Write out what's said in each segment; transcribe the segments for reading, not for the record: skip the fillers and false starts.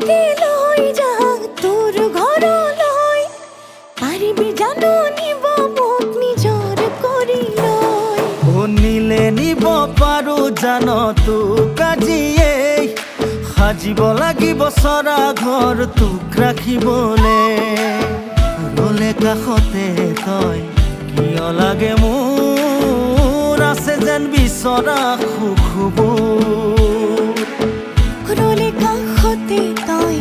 মুকে লৈ যা তোৰ ঘৰলৈ পাৰিবি জানো নিব মোক নিজৰ কৰি লৈ নিলে নিব পাৰো জান তোক আজিয়েই সাজিব লাগিব চৰা ঘৰ তোক ৰাখিবলে ৰলে কাষতে তই কিয় লাগে মোৰ আছে যেন বিচৰা সুখবোৰ ৰলে কাষতে তই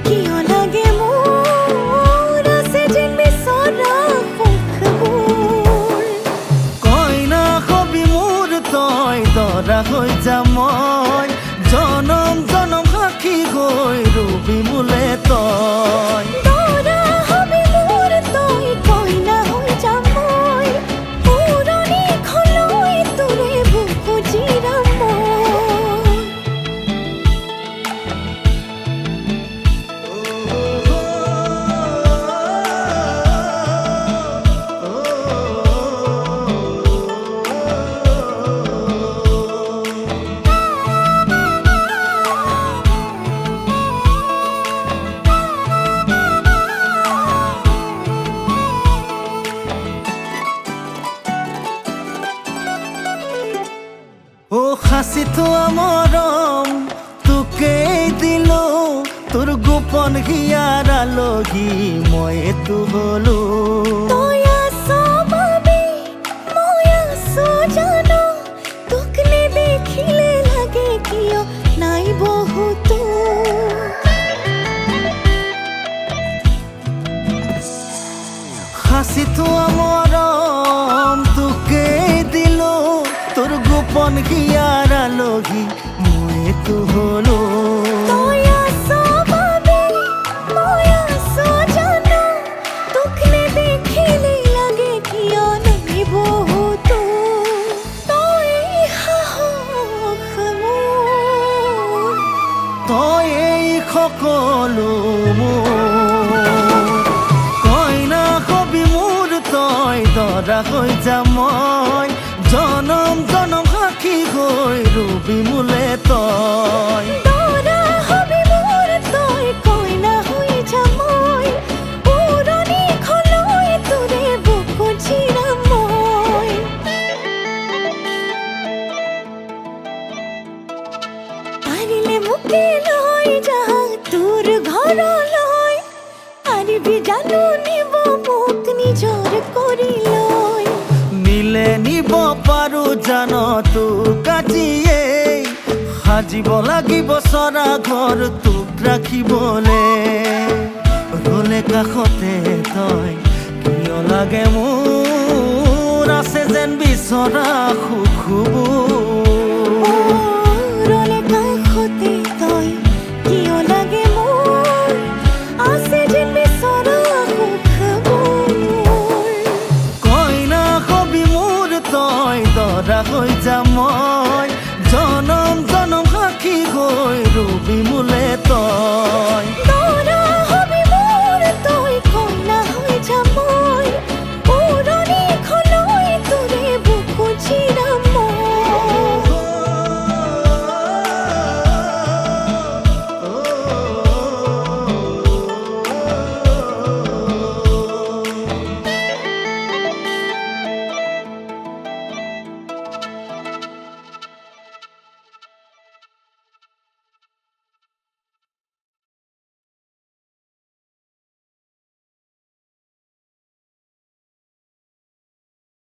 কিয় লাগে মোৰ আছে যেন বিচৰা সুখবোৰ কইনা কবি মোৰ তই দৰা হৈ যাম মই জনম জনম সাক্ষী হৈ ৰবি মোলে তই দৰা হবি মোৰ তই কইনা হৈ যাম মই পুৰণি খলৈ তোৰে বুকু জিৰাম মই সাঁচি থোৱা মৰম তোকেই দিলো তোৰ গোপন হিয়াৰ আলহী মই এইটো হলো তই আছ বাবে মই আছো জানো তোক নেদেখিলে লাগে কিয় নাই বহুতো সাঁচি থোৱা মৰম তোকেই দিলো তোৰ গোপন হিয়াৰ আলহী মই এইটো হলো তই আছ বাবে মই আছো জানো তোক নেদেখিলে লাগে কিয় নাই বহুতো তই সাহস মোৰ তই এই সকলো মোৰ কইনা কবি মোৰ তই দৰা হৈ যাম মই জনম জনম সাক্ষী হৈ ৰবি মোলে তই দৰা হবি মোৰ তই কইনা হৈ যাম মই পুৰণি খলৈ তোৰে বুকু জিৰাম মই পাৰিলে মুকে লৈ যা তোৰ ঘৰলৈ পাৰিবি জানো নিব মোক নিজৰ কৰি লৈ নিলে নিব পাৰো জান তোক আজিয়েই সাজিব লাগিব চৰা ঘৰ তোক ৰাখিবলে ৰলে কাষতে তই কিয় লাগে মোৰ আছে যেন বিচৰা সুখবোৰ ৰলে কাষতে তই কিয় লাগে মোৰ আছে যেন বিচৰা সুখবোৰ কইনা কবি মোৰ তই দৰা হৈ যাম মই জনম জনম সাক্ষী হৈ ৰবি মোলে তই